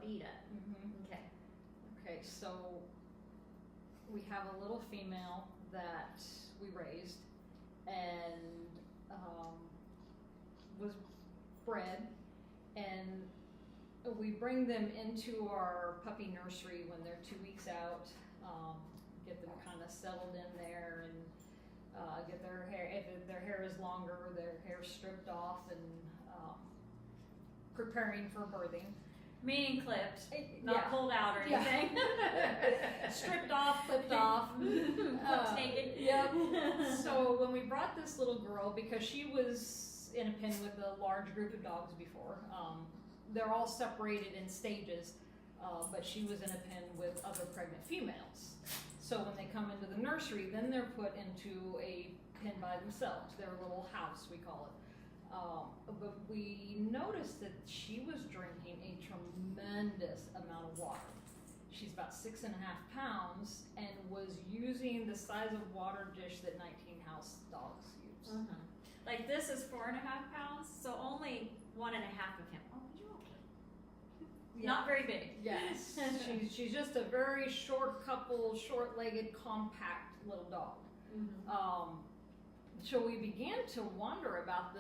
Abeeda. Okay. Okay, so we have a little female that we raised and was bred, and we bring them into our puppy nursery when they're 2 weeks out, get them kind of settled in there and get their hair, if their hair is longer, their hair stripped off and preparing for birthing. Meaning clipped, not pulled out or anything. Stripped off, clipped off. Naked. Yep. So when we brought this little girl, because she was in a pen with a large group of dogs before, they're all separated in stages, but she was in a pen with other pregnant females. So when they come into the nursery, then they're put into a pen by themselves, their little house, we call it. But we noticed that she was drinking a tremendous amount of water. She's about 6.5 pounds and was using the size of water dish that 19 house dogs use. Like this is 4.5 pounds, so only 1.5 of him. Oh, you okay? Yeah. Not very big. Yes. she's just a very short-legged, compact little dog. So we began to wonder about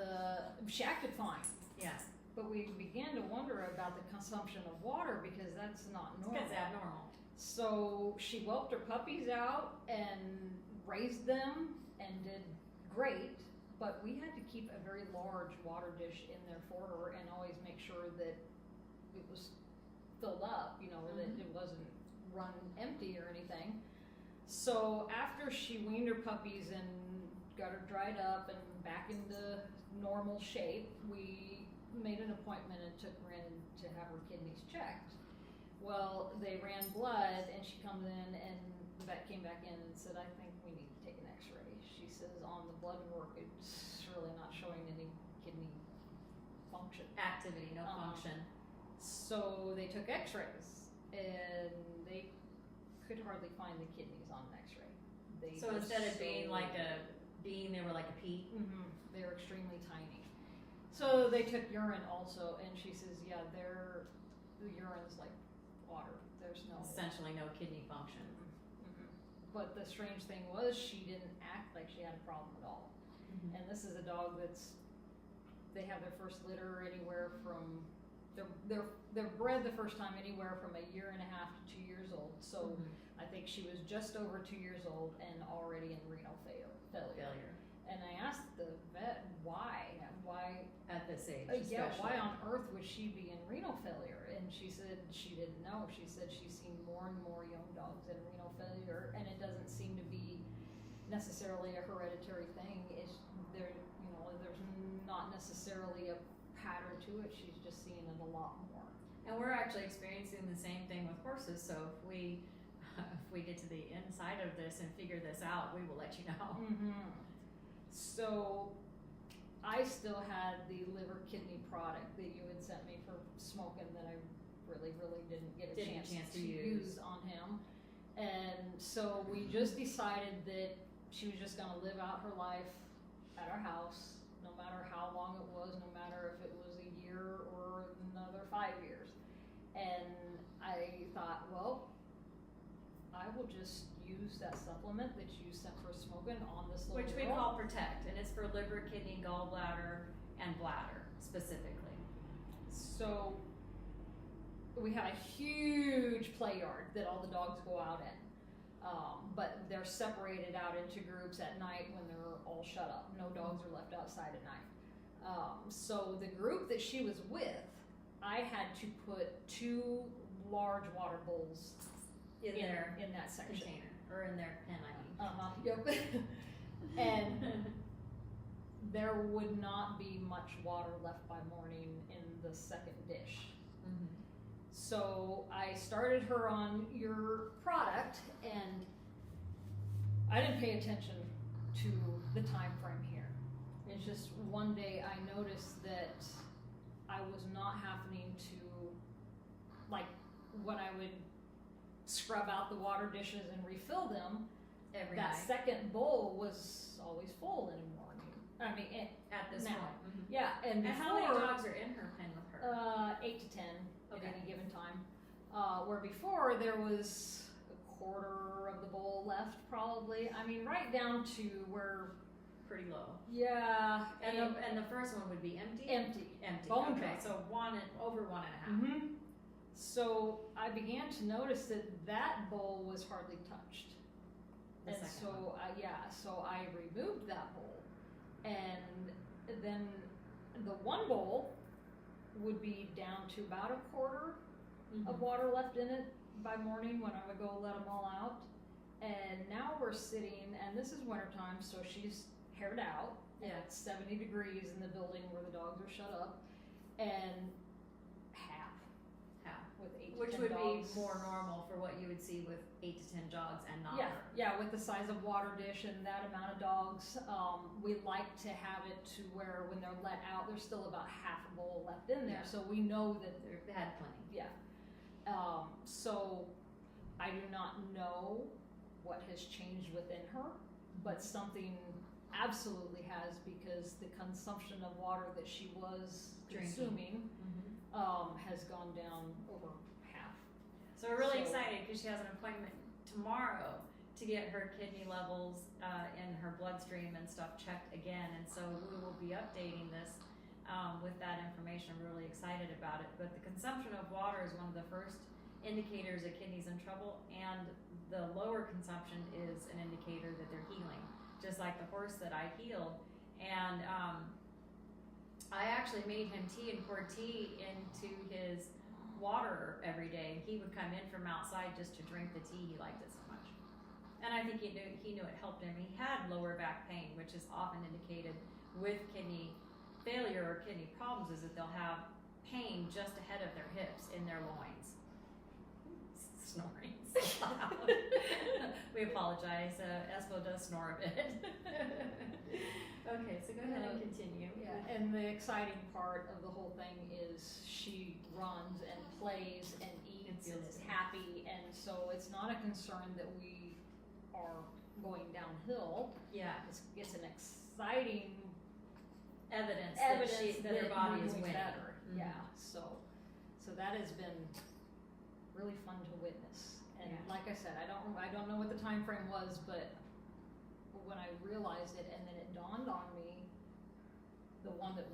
she acted fine. Yeah. But we began to wonder about the consumption of water because that's not normal. It's abnormal. So she whelped her puppies out and raised them and did great, but we had to keep a very large water dish in there for her and always make sure that it was filled up, that it wasn't run empty or anything. So after she weaned her puppies and got her dried up and back into normal shape, we made an appointment and took her in to have her kidneys checked. Well, they ran blood and she comes in and the vet came back in and said, I think we need to take an x-ray. She says on the blood work, it's really not showing any kidney function. Activity, no function. So they took x-rays and they could hardly find the kidneys on an x-ray. So instead of being like a bean, they were like a pea? They were extremely tiny. So they took urine also, and she says, yeah, the urine's like water. There's no... Essentially no kidney function. But the strange thing was she didn't act like she had a problem at all. And this is a dog they have their first litter anywhere from... They're bred the first time anywhere from 1.5 years to 2 years old. So I think she was just over 2 years old and already in renal failure. And I asked the vet why at this age. Why on earth would she be in renal failure? And she said she didn't know. She said she's seen more and more young dogs in renal failure, and it doesn't seem to be necessarily a hereditary thing. There's not necessarily a pattern to it. She's just seeing it a lot more. And we're actually experiencing the same thing with horses. So if we get to the inside of this and figure this out, we will let you know. So I still had the liver kidney product that you had sent me for smoking that I really didn't get a chance to use on him. And so we just decided that she was just going to live out her life at our house, no matter how long it was, no matter if it was a year or another 5 years. And I thought, well, I will just use that supplement that you sent for smoking on this little Which we call Protect, and it's for liver, kidney, gallbladder, and bladder specifically. So we have a huge play yard that all the dogs go out in. But they're separated out into groups at night when they're all shut up. No dogs are left outside at night. So the group that she was with, I had to put 2 large water bowls in that section. Container, or in their pen, I mean. Yep. And there would not be much water left by morning in the second dish. So I started her on your product, and I didn't pay attention to the time frame here. It's just one day I noticed that I was not happening to, like, when I would scrub out the water dishes and refill them, every that night. Second bowl was always full in the morning. I mean, at this now. point. Yeah, and before, how many dogs are in her pen with her? 8 to 10 at Okay. any given time. Where before there was a quarter of the bowl left, probably. I mean, right down to where, Pretty low. yeah, And the first one would be empty? empty. Empty. Bone Okay, dry. so over 1.5. Mm-hmm. So I began to notice that bowl was hardly touched. The And second so, one. so I removed that bowl. And then the one bowl would be down to about a quarter of water left in it by morning when I would go let them all out. And now we're sitting, and this is wintertime, so she's haired out. And Yeah. it's 70 degrees in the building where the dogs are shut up. And half with 8 Which to 10 would dogs. be more normal for what you would see with 8 to 10 dogs and not her. Yeah, with the size of water dish and that amount of dogs, we like to have it to where when they're let out, there's still about half a bowl left in there. Yeah. So we know that They had plenty. yeah. So I do not know what has changed within her, but something absolutely has, because the consumption of water that she was consuming has gone down over half. So we're really So- excited because she has an appointment tomorrow to get her kidney levels in her bloodstream and stuff checked again. And so we will be updating this with that information. I'm really excited about it. But the consumption of water is one of the first indicators a kidney's in trouble, and the lower consumption is an indicator that they're healing, just like the horse that I healed. And I actually made him tea and poured tea into his water every day. He would come in from outside just to drink the tea. He liked it so much. And I think he knew it helped him. He had lower back pain, which is often indicated with kidney failure or kidney problems, is that they'll have pain just ahead of their hips in their loins. Snoring so loud. We apologize. Espo does snore a bit. Okay, so go ahead and continue. Yeah, and the exciting part of the whole thing is she runs and plays and eats and is happy, and so it's not a concern that we are going downhill. Yeah, It's an exciting evidence that her that body we're is doing winning. better. Mhm. Yeah, so that has been really fun to witness. And Yeah. like I said, I don't know what the time frame was, but when I realized it, and then it dawned on me, the one that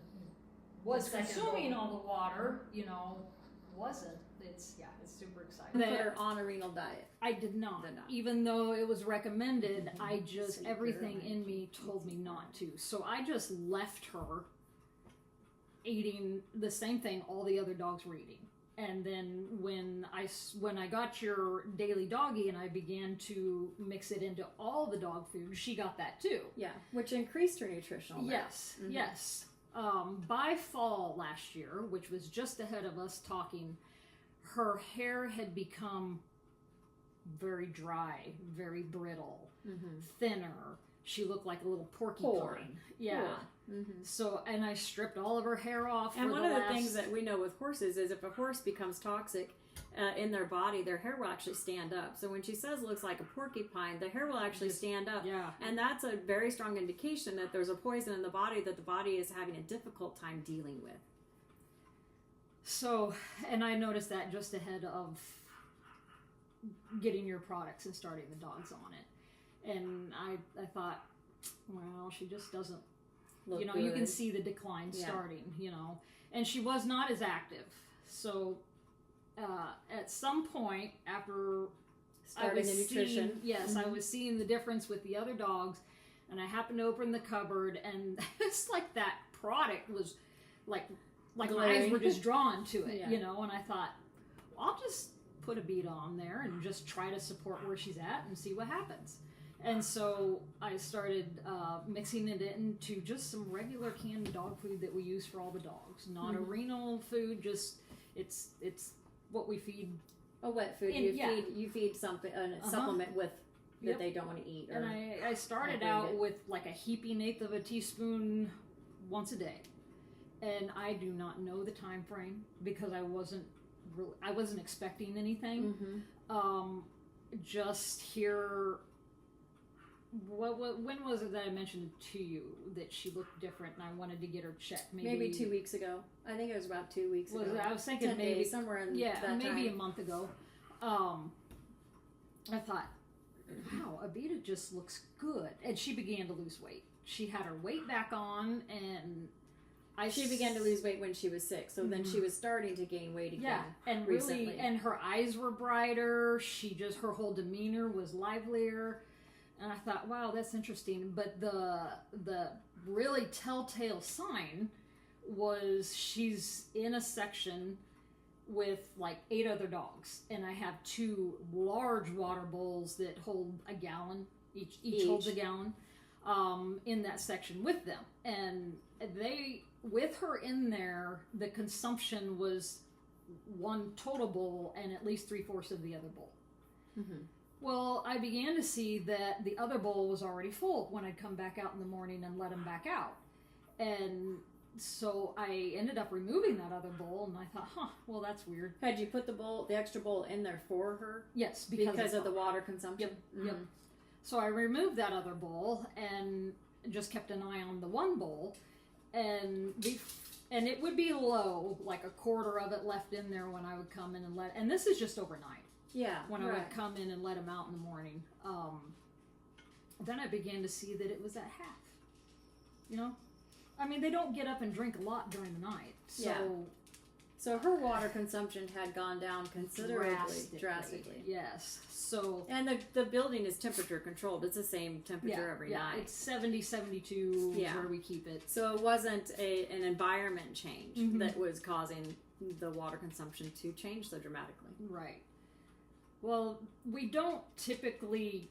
was The second consuming bowl. all the water, wasn't. It's super exciting. Put her on a renal diet. I did not. Did not. Even though it was recommended, I just, Sweet everything girl. in me told me not to. So I just left her eating the same thing all the other dogs were eating. And then when I got your daily doggy and I began to mix it into all the dog food, she got that too. Yeah, which increased her nutritional value. Yes, yes. By fall last year, which was just ahead of us talking, her hair had become very dry, very brittle, thinner. She looked like a little porcupine. Yeah. So, and I stripped all of her hair off. And for one the of the last- things that we know with horses is if a horse becomes toxic in their body, their hair will actually stand up. So when she says it looks like a porcupine, the hair will actually stand up. Yeah. And that's a very strong indication that there's a poison in the body that the body is having a difficult time dealing with. So, and I noticed that just ahead of getting your products and starting the dogs on it. And I thought, well, she just doesn't, Look you can good. see the decline Yeah. starting, and she was not as active. So, at some point after Starting the nutrition. I was seeing the difference with the other dogs, and I happened to open the cupboard, and it's like that product was like my eyes Glaring. were just drawn to it, Yeah. and I thought, I'll just put Abeeda on there and just try to support where she's at and see what happens. And so I started mixing it into just some regular canned dog food that we use for all the dogs. Not a renal food, just it's what we feed. A wet food. You feed something a supplement with that they don't want to eat. Or, And I started Agreed. out with like a heaping eighth of a teaspoon once a day. And I do not know the time frame because I wasn't expecting anything. Just here when was it that I mentioned to you that she looked different and I wanted to get her checked? Maybe 2 weeks ago. I think it was about 2 weeks ago. I was thinking 10 maybe days, somewhere in yeah, that maybe time. a month ago. I thought, wow, Abeeda just looks good, and she began to lose weight. She had her weight back on, and She began to lose weight when she was 6, so then she was starting to gain weight again. Yeah, and recently. really, and her eyes were brighter. Her whole demeanor was livelier, and I thought, wow, that's interesting. But the really telltale sign was she's in a section with like 8 other dogs, and I have 2 large water bowls that hold a gallon each holds a gallon in that section with them, and they, with her in there, the consumption was 1 total bowl and at least 3/4 of the other bowl. Mm-hmm. Well, I began to see that the other bowl was already full when I'd come back out in the morning and let him back out, and so I ended up removing that other bowl, and I thought, well, that's weird. Had you put the extra bowl in there for her? Yes, because of the water consumption? Yep, yep. So I removed that other bowl and just kept an eye on the 1 bowl, and it would be low, like 1/4 of it left in there when I would come in and this is just overnight. Yeah, when I would come in and let him out in the morning. Then I began to see that it was at half. You know? I mean, they don't get up and drink a lot during the night. So her water consumption had gone down considerably, drastically. Yes. So, and the building is temperature controlled. It's the same temperature every night. It's 70, 72 where we keep it. So it wasn't an environment change that was causing the water consumption to change so dramatically. Right. Well, we don't typically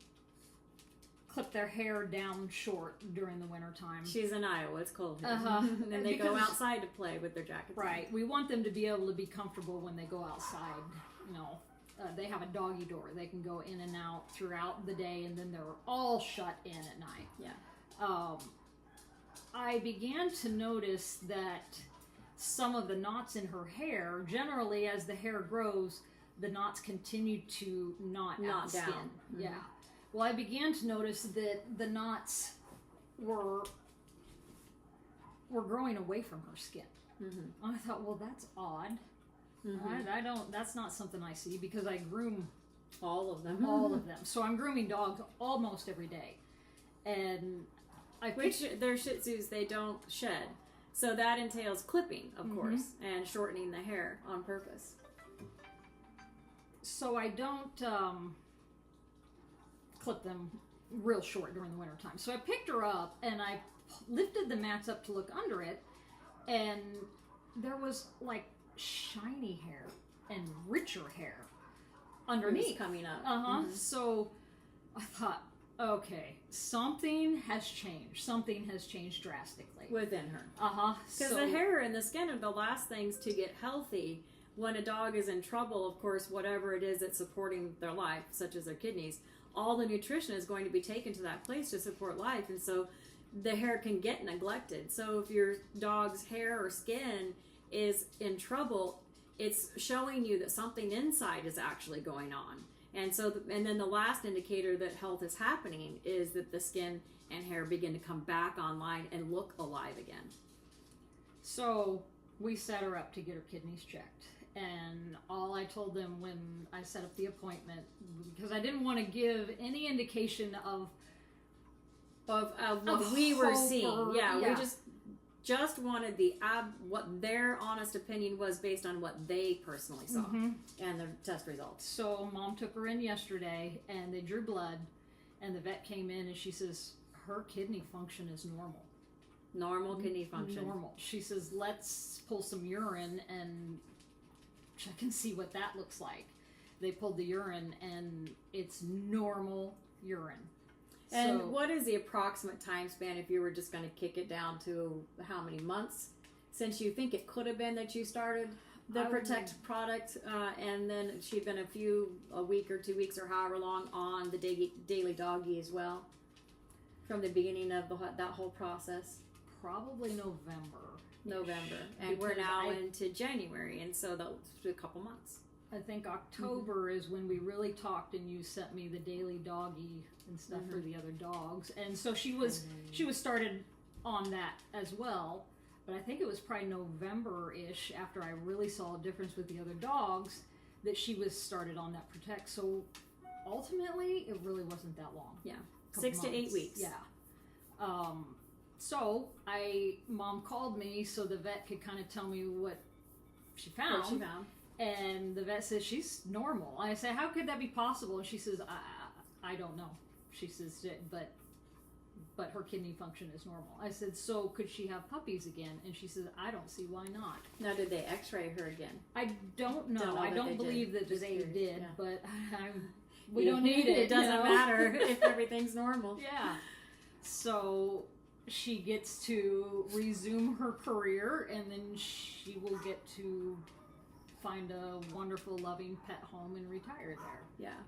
clip their hair down short during the winter time. She's in Iowa, it's cold here. And then they go outside to play with their jackets Right. On. We want them to be able to be comfortable when they go outside. You know, they have a doggy door. They can go in and out throughout the day, and then they're all shut in at night. Yeah. I began to notice that some of the knots in her hair, generally as the hair grows, the knots continue to knot out the skin. Mm-hmm. Yeah. Well, I began to notice that the knots were growing away from her skin. I thought, well, that's odd. I don't. That's not something I see because I groom all of them. All of them. So I'm grooming dogs almost every day, and they're Shih Tzus. They don't shed, so that entails clipping, of course, and shortening the hair on purpose. So I don't clip them real short during the winter time. So I picked her up and I lifted the mats up to look under it, and there was like shiny hair and richer hair underneath coming up. So I thought, okay, something has changed. Something has changed drastically within her. Because the hair and the skin are the last things to get healthy. When a dog is in trouble, of course, whatever it is that's supporting their life, such as their kidneys, all the nutrition is going to be taken to that place to support life, and so the hair can get neglected. So if your dog's hair or skin is in trouble, it's showing you that something inside is actually going on. And so, and then the last indicator that health is happening is that the skin and hair begin to come back online and look alive again. So we set her up to get her kidneys checked. And all I told them when I set up the appointment, because I didn't want to give any indication of what we were seeing. We just wanted what their honest opinion was based on what they personally saw and the test results. So Mom took her in yesterday, and they drew blood, and the vet came in, and she says her kidney function is normal. Normal kidney function. Normal. She says, let's pull some urine and check and see what that looks like. They pulled the urine, and it's normal urine. And what is the approximate time span if you were just going to kick it down to how many months since you think it could have been that you started the Protect product, and then she'd been a week or 2 weeks or however long on the daily doggy as well from the beginning of that whole process? Probably November. And we're now into January, and so that was a couple months. I think October is when we really talked, and you sent me the daily doggy and stuff for the other dogs. And so she was started on that as well. But I think it was probably November-ish after I really saw a difference with the other dogs that she was started on that Protect. So ultimately, it really wasn't that long. Yeah. Couple 6 to 8 months. weeks. Yeah. So Mom called me so the vet could kind of tell me what she found. What she found. And the vet says she's normal. I say, how could that be possible? And she says, I don't know. She says, but her kidney function is normal. I said, so could she have puppies again? And she says, I don't see why not. Now, did they X-ray her again? I don't know. I don't believe that Just they curious. did, Yeah. but we don't need it. It doesn't matter if everything's normal. Yeah. So she gets to resume her career, and then she will get to find a wonderful, loving pet home and retire there. Yeah.